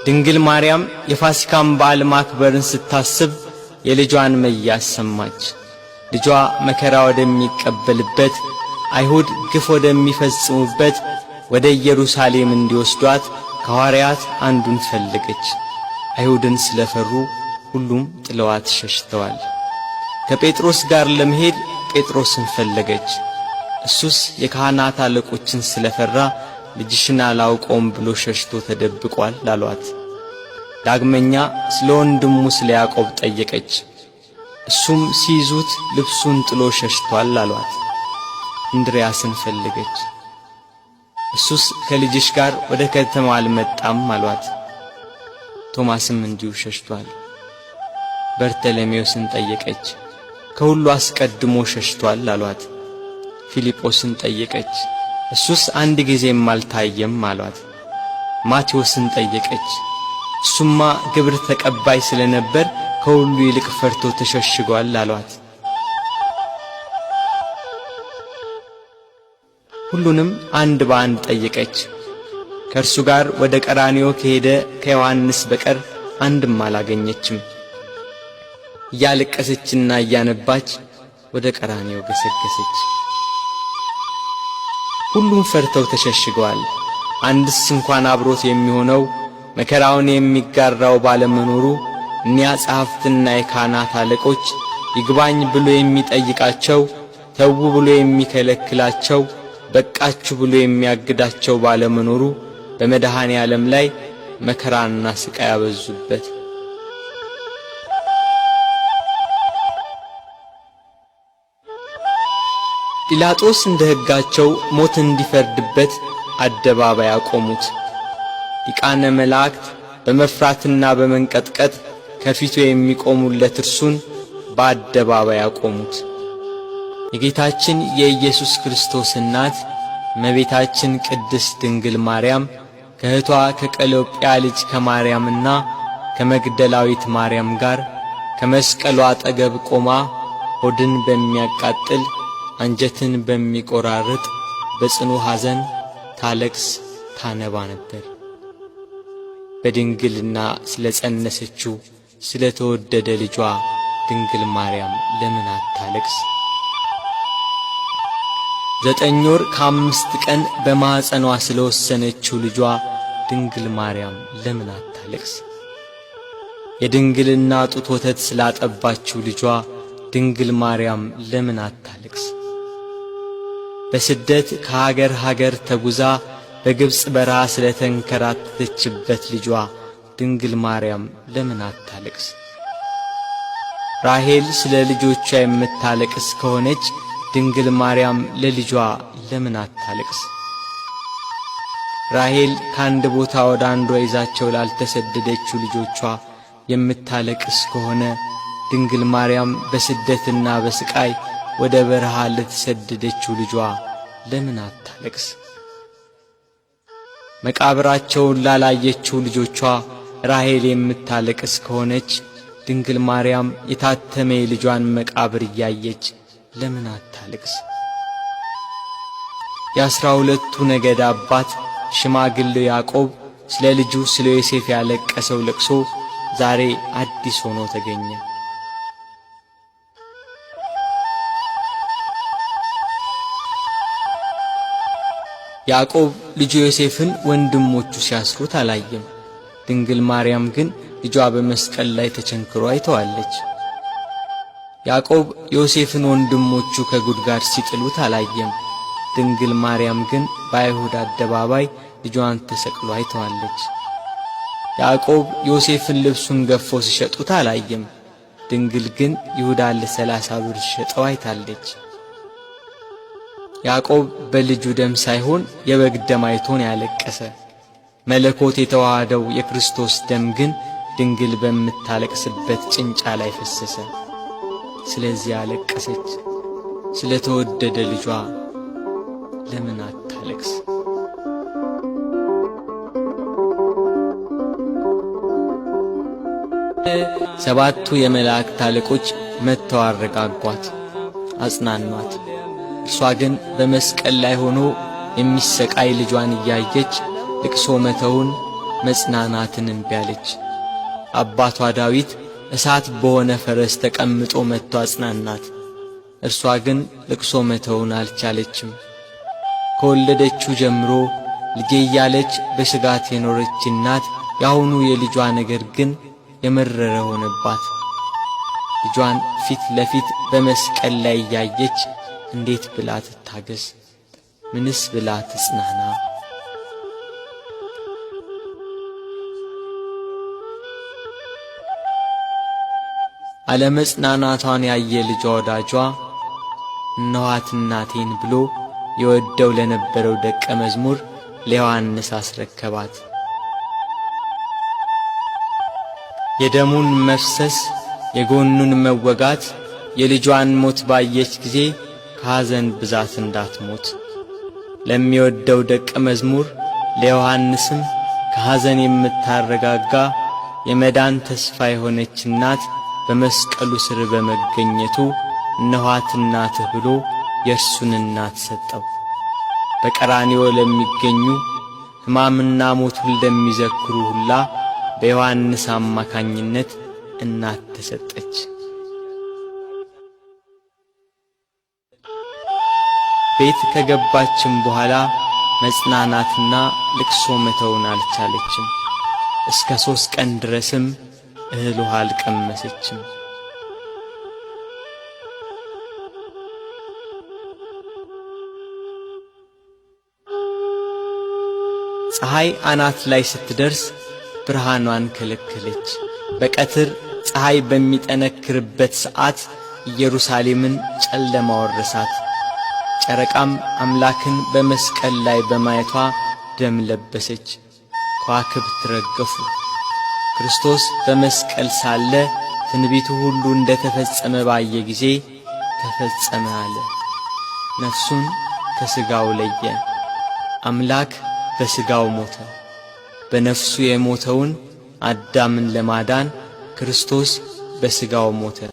ድንግል ማርያም የፋሲካን በዓል ማክበርን ስታስብ የልጇን መያዝ ሰማች። ልጇ መከራ ወደሚቀበልበት አይሁድ ግፍ ወደሚፈጽሙበት ወደ ኢየሩሳሌም እንዲወስዷት ከሐዋርያት አንዱን ፈለገች። አይሁድን ስለፈሩ ሁሉም ጥለዋት ሸሽተዋል። ከጴጥሮስ ጋር ለመሄድ ጴጥሮስን ፈለገች። እሱስ የካህናት አለቆችን ስለፈራ ልጅሽን አላውቀውም ብሎ ሸሽቶ ተደብቋል አሏት። ዳግመኛ ስለ ወንድሙ ስለ ያዕቆብ ጠየቀች። እሱም ሲይዙት ልብሱን ጥሎ ሸሽቷል አሏት። እንድርያስን ፈለገች። እሱስ ከልጅሽ ጋር ወደ ከተማ አልመጣም አሏት። ቶማስም እንዲሁ ሸሽቷል። በርተሎሜዎስን ጠየቀች። ከሁሉ አስቀድሞ ሸሽቷል አሏት። ፊልጶስን ጠየቀች። እሱስ አንድ ጊዜም አልታየም አሏት። ማቴዎስን ጠየቀች። እሱማ ግብር ተቀባይ ስለነበር ከሁሉ ይልቅ ፈርቶ ተሸሽጓል አሏት። ሁሉንም አንድ በአንድ ጠየቀች። ከእርሱ ጋር ወደ ቀራንዮ ከሄደ ከዮሐንስ በቀር አንድም አላገኘችም። እያለቀሰችና እያነባች ወደ ቀራንዮ ገሰገሰች። ሁሉም ፈርተው ተሸሽገዋል። አንድስ እንኳን አብሮት የሚሆነው መከራውን የሚጋራው ባለመኖሩ እኒያ ጸሐፍትና የካህናት አለቆች ይግባኝ ብሎ የሚጠይቃቸው፣ ተዉ ብሎ የሚከለክላቸው፣ በቃችሁ ብሎ የሚያግዳቸው ባለመኖሩ በመድኃኔ ዓለም ላይ መከራና ስቃይ ያበዙበት። ጲላጦስ እንደ ሕጋቸው ሞት እንዲፈርድበት አደባባይ አቆሙት። ሊቃነ መላእክት በመፍራትና በመንቀጥቀጥ ከፊቱ የሚቆሙለት እርሱን በአደባባይ አቆሙት። የጌታችን የኢየሱስ ክርስቶስ እናት እመቤታችን ቅድስት ድንግል ማርያም ከእህቷ ከቀሎጵያ ልጅ ከማርያምና ከመግደላዊት ማርያም ጋር ከመስቀሉ አጠገብ ቆማ ሆድን በሚያቃጥል አንጀትን በሚቆራርጥ በጽኑ ሐዘን ታለቅስ ታነባ ነበር። በድንግልና ስለ ጸነሰችው ስለ ተወደደ ልጇ ድንግል ማርያም ለምን አታለቅስ? 9 ወር ከ5 ቀን በማኅፀኗ ስለ ወሰነችው ልጇ ድንግል ማርያም ለምን አታለቅስ? የድንግልና ጡት ወተት ስላጠባችው ልጇ ድንግል ማርያም ለምን አታለቅስ? በስደት ከሀገር ሀገር ተጉዛ በግብጽ በረሃ ስለ ተንከራተተችበት ልጇ ድንግል ማርያም ለምን አታለቅስ? ራሔል ስለ ልጆቿ የምታለቅስ ከሆነች ድንግል ማርያም ለልጇ ለምን አታለቅስ? ራሔል ከአንድ ቦታ ወደ አንዷ ይዛቸው ላልተሰደደችው ልጆቿ የምታለቅስ ከሆነ ድንግል ማርያም በስደትና በስቃይ ወደ በረሃ ለተሰደደችው ልጇ ለምን አታለቅስ? መቃብራቸውን ላላየችው ልጆቿ ራሔል የምታለቅስ ከሆነች ድንግል ማርያም የታተመ የልጇን መቃብር እያየች ለምን አታለቅስ? የ12ቱ ነገድ አባት ሽማግሌው ያዕቆብ ስለ ልጁ ስለ ዮሴፍ ያለቀሰው ለቅሶ ዛሬ አዲስ ሆኖ ተገኘ። ያዕቆብ ልጁ ዮሴፍን ወንድሞቹ ሲያስሩት አላየም። ድንግል ማርያም ግን ልጇ በመስቀል ላይ ተቸንክሮ አይተዋለች። ያዕቆብ ዮሴፍን ወንድሞቹ ከጉድጓድ ሲጥሉት አላየም። ድንግል ማርያም ግን በአይሁድ አደባባይ ልጇን ተሰቅሎ አይተዋለች። ያዕቆብ ዮሴፍን ልብሱን ገፈው ሲሸጡት አላየም። ድንግል ግን ይሁዳን ለ30 ብር ሸጠው አይታለች። ያዕቆብ በልጁ ደም ሳይሆን የበግ ደም አይቶን ያለቀሰ። መለኮት የተዋሃደው የክርስቶስ ደም ግን ድንግል በምታለቅስበት ጭንጫ ላይ ፈሰሰ። ስለዚህ አለቀሰች። ስለ ተወደደ ልጇ ለምን አታለቅስ? ሰባቱ የመላእክት አለቆች መጥተው አረጋጓት፣ አጽናኗት። እርሷ ግን በመስቀል ላይ ሆኖ የሚሰቃይ ልጇን እያየች ልቅሶ መተውን መጽናናትን እምቢ አለች። አባቷ ዳዊት እሳት በሆነ ፈረስ ተቀምጦ መጥቶ አጽናናት። እርሷ ግን ልቅሶ መተውን አልቻለችም። ከወለደችው ጀምሮ ልጄ እያለች በስጋት የኖረች እናት ያሁኑ የልጇ ነገር ግን የመረረ ሆነባት። ልጇን ፊት ለፊት በመስቀል ላይ እያየች እንዴት ብላ ትታገስ? ምንስ ብላ ትጽናና? አለመጽናናቷን ያየ ልጇ ወዳጇ እነኋት እናቴን ብሎ የወደው ለነበረው ደቀ መዝሙር ለዮሐንስ አስረከባት። የደሙን መፍሰስ የጎኑን መወጋት የልጇን ሞት ባየች ጊዜ ከሐዘን ብዛት እንዳትሞት ለሚወደው ደቀ መዝሙር ለዮሐንስም ከሐዘን የምታረጋጋ የመዳን ተስፋ የሆነች እናት በመስቀሉ ስር በመገኘቱ እነኋት እናትህ ብሎ የእርሱን እናት ሰጠው። በቀራንዮ ለሚገኙ ሕማምና ሞቱን ለሚዘክሩ ሁላ በዮሐንስ አማካኝነት እናት ተሰጠች። ቤት ከገባችም በኋላ መጽናናትና ልቅሶ መተውን አልቻለችም። እስከ 3 ቀን ድረስም እህል ውሃ አልቀመሰችም። ፀሐይ አናት ላይ ስትደርስ ብርሃኗን ከለከለች። በቀትር ፀሐይ በሚጠነክርበት ሰዓት ኢየሩሳሌምን ጨለማ ወረሳት። ጨረቃም አምላክን በመስቀል ላይ በማየቷ ደም ለበሰች። ከዋክብት ረገፉ። ክርስቶስ በመስቀል ሳለ ትንቢቱ ሁሉ እንደተፈጸመ ባየ ጊዜ ተፈጸመ አለ። ነፍሱን ከሥጋው ለየ። አምላክ በሥጋው ሞተ። በነፍሱ የሞተውን አዳምን ለማዳን ክርስቶስ በሥጋው ሞተ።